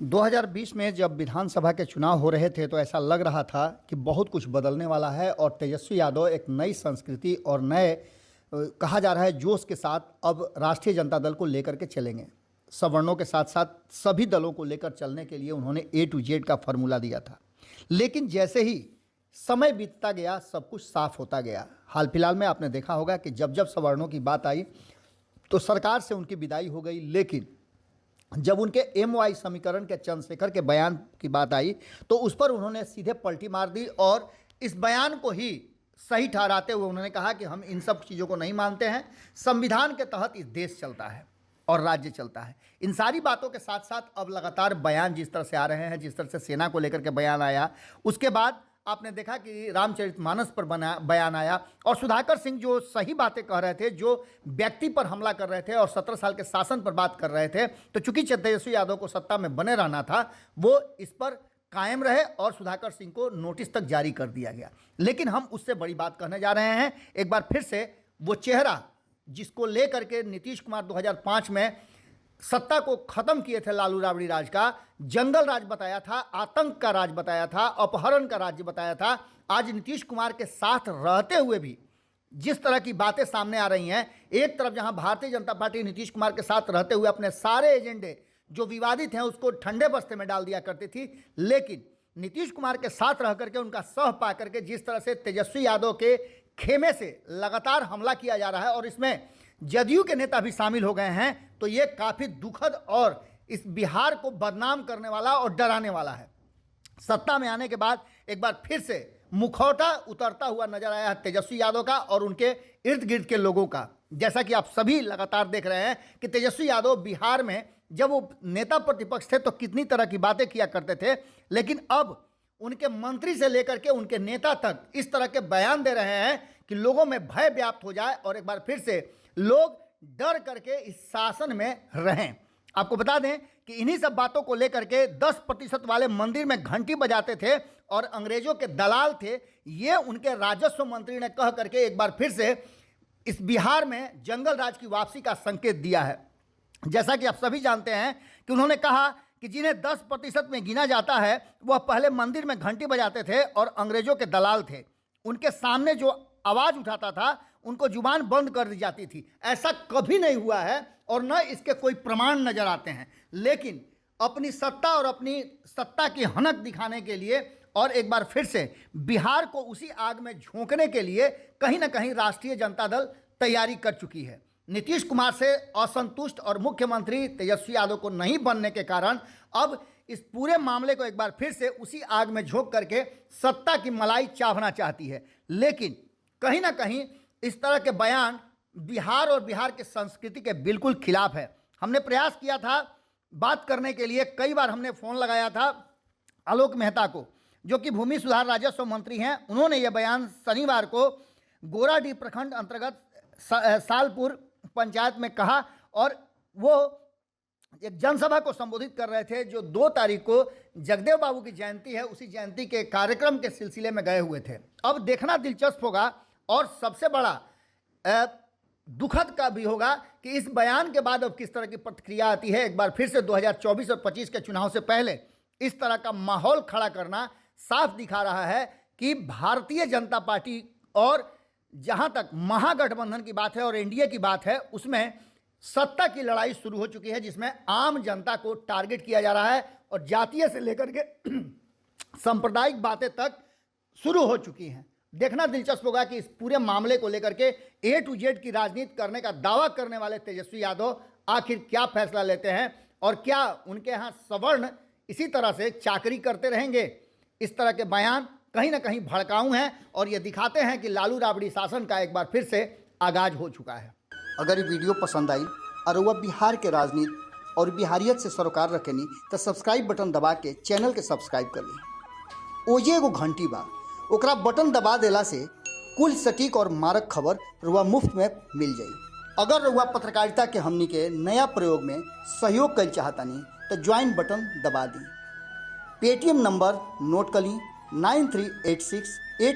2020 में जब विधानसभा के चुनाव हो रहे थे तो ऐसा लग रहा था कि बहुत कुछ बदलने वाला है और तेजस्वी यादव एक नई संस्कृति और नए कहा जा रहा है जोश के साथ अब राष्ट्रीय जनता दल को लेकर के चलेंगे। सवर्णों के साथ साथ सभी दलों को लेकर चलने के लिए उन्होंने A to Z का फॉर्मूला दिया था। लेकिन जैसे ही समय बीतता गया सब कुछ साफ होता गया। हाल फिलहाल में आपने देखा होगा कि जब जब सवर्णों की बात आई तो सरकार से उनकी विदाई हो गई, लेकिन जब उनके MY समीकरण के चंद्रशेखर के बयान की बात आई तो उस पर उन्होंने सीधे पलटी मार दी और इस बयान को ही सही ठहराते हुए उन्होंने कहा कि हम इन सब चीज़ों को नहीं मानते हैं, संविधान के तहत इस देश चलता है और राज्य चलता है। इन सारी बातों के साथ साथ अब लगातार बयान जिस तरह से आ रहे हैं, जिस तरह से सेना को लेकर के बयान आया, उसके बाद आपने देखा कि रामचरितमानस पर बयान आया और सुधाकर सिंह जो सही बातें कह रहे थे, जो व्यक्ति पर हमला कर रहे थे और 17 साल के शासन पर बात कर रहे थे, तो चूंकि तेजस्वी यादव को सत्ता में बने रहना था वो इस पर कायम रहे और सुधाकर सिंह को नोटिस तक जारी कर दिया गया। लेकिन हम उससे बड़ी बात कहने जा रहे हैं। एक बार फिर से वो चेहरा जिसको लेकर के नीतीश कुमार 2005 में सत्ता को खत्म किए थे, लालू राबड़ी राज का जंगल राज बताया था, आतंक का राज बताया था, अपहरण का राज्य बताया था, आज नीतीश कुमार के साथ रहते हुए भी जिस तरह की बातें सामने आ रही हैं, एक तरफ जहां भारतीय जनता पार्टी नीतीश कुमार के साथ रहते हुए अपने सारे एजेंडे जो विवादित हैं उसको ठंडे बस्ते में डाल दिया करती थी, लेकिन नीतीश कुमार के साथ रह करके उनका सह पा करके जिस तरह से तेजस्वी यादव के खेमे से लगातार हमला किया जा रहा है और इसमें जदयू के नेता भी शामिल हो गए हैं, तो ये काफ़ी दुखद और इस बिहार को बदनाम करने वाला और डराने वाला है। सत्ता में आने के बाद एक बार फिर से मुखौटा उतरता हुआ नजर आया है तेजस्वी यादव का और उनके इर्द गिर्द के लोगों का। जैसा कि आप सभी लगातार देख रहे हैं कि तेजस्वी यादव बिहार में जब वो नेता प्रतिपक्ष थे तो कितनी तरह की बातें किया करते थे, लेकिन अब उनके मंत्री से लेकर के उनके नेता तक इस तरह के बयान दे रहे हैं कि लोगों में भय व्याप्त हो जाए और एक बार फिर से लोग डर करके इस शासन में रहें। आपको बता दें कि इन्हीं सब बातों को लेकर के 10% वाले मंदिर में घंटी बजाते थे और अंग्रेजों के दलाल थे, ये उनके राजस्व मंत्री ने कह करके एक बार फिर से इस बिहार में जंगल राज की वापसी का संकेत दिया है। जैसा कि आप सभी जानते हैं कि उन्होंने कहा कि जिन्हें 10% में गिना जाता है वह पहले मंदिर में घंटी बजाते थे और अंग्रेजों के दलाल थे, उनके सामने जो आवाज़ उठाता था उनको जुबान बंद कर दी जाती थी। ऐसा कभी नहीं हुआ है और न इसके कोई प्रमाण नजर आते हैं, लेकिन अपनी सत्ता और अपनी सत्ता की हनक दिखाने के लिए और एक बार फिर से बिहार को उसी आग में झोंकने के लिए कहीं ना कहीं राष्ट्रीय जनता दल तैयारी कर चुकी है। नीतीश कुमार से असंतुष्ट और मुख्यमंत्री तेजस्वी यादव को नहीं बनने के कारण अब इस पूरे मामले को एक बार फिर से उसी आग में झोंक करके सत्ता की मलाई चावना चाहती है। लेकिन कहीं ना कहीं इस तरह के बयान बिहार और बिहार के संस्कृति के बिल्कुल खिलाफ है। हमने प्रयास किया था बात करने के लिए, कई बार हमने फ़ोन लगाया था आलोक मेहता को जो कि भूमि सुधार राजस्व मंत्री हैं। उन्होंने ये बयान शनिवार को गोराडीह प्रखंड अंतर्गत सालपुर पंचायत में कहा और वो एक जनसभा को संबोधित कर रहे थे जो 2 तारीख को जगदेव बाबू की जयंती है, उसी जयंती के कार्यक्रम के सिलसिले में गए हुए थे। अब देखना दिलचस्प होगा और सबसे बड़ा दुखद का भी होगा कि इस बयान के बाद अब किस तरह की प्रतिक्रिया आती है। एक बार फिर से 2024 और 25 के चुनाव से पहले इस तरह का माहौल खड़ा करना साफ दिखा रहा है कि भारतीय जनता पार्टी और जहां तक महागठबंधन की बात है और NDA की बात है उसमें सत्ता की लड़ाई शुरू हो चुकी है, जिसमें आम जनता को टारगेट किया जा रहा है और जातीय से लेकर के सांप्रदायिक बातें तक शुरू हो चुकी हैं। देखना दिलचस्प होगा कि इस पूरे मामले को लेकर के A to Z की राजनीति करने का दावा करने वाले तेजस्वी यादव आखिर क्या फैसला लेते हैं और क्या उनके यहाँ सवर्ण इसी तरह से चाकरी करते रहेंगे। इस तरह के बयान कहीं ना कहीं भड़काऊ हैं और ये दिखाते हैं कि लालू राबड़ी शासन का एक बार फिर से आगाज हो चुका है। अगर ये वीडियो पसंद आई और वह बिहार के राजनीति और बिहारियत से सरोकार रखेनी तो सब्सक्राइब बटन दबा के चैनल के सब्सक्राइब कर ली। ओजे एगो घंटी बा, ओकरा बटन दबा देला से कुल सटीक और मारक खबर रुआ मुफ्त में मिल जाई। अगर रुआ पत्रकारिता के हमनी के नया प्रयोग में सहयोग कर चाहतानी तो ज्वाइन बटन दबा दी। पेटीएम नंबर नोट कर ली 9386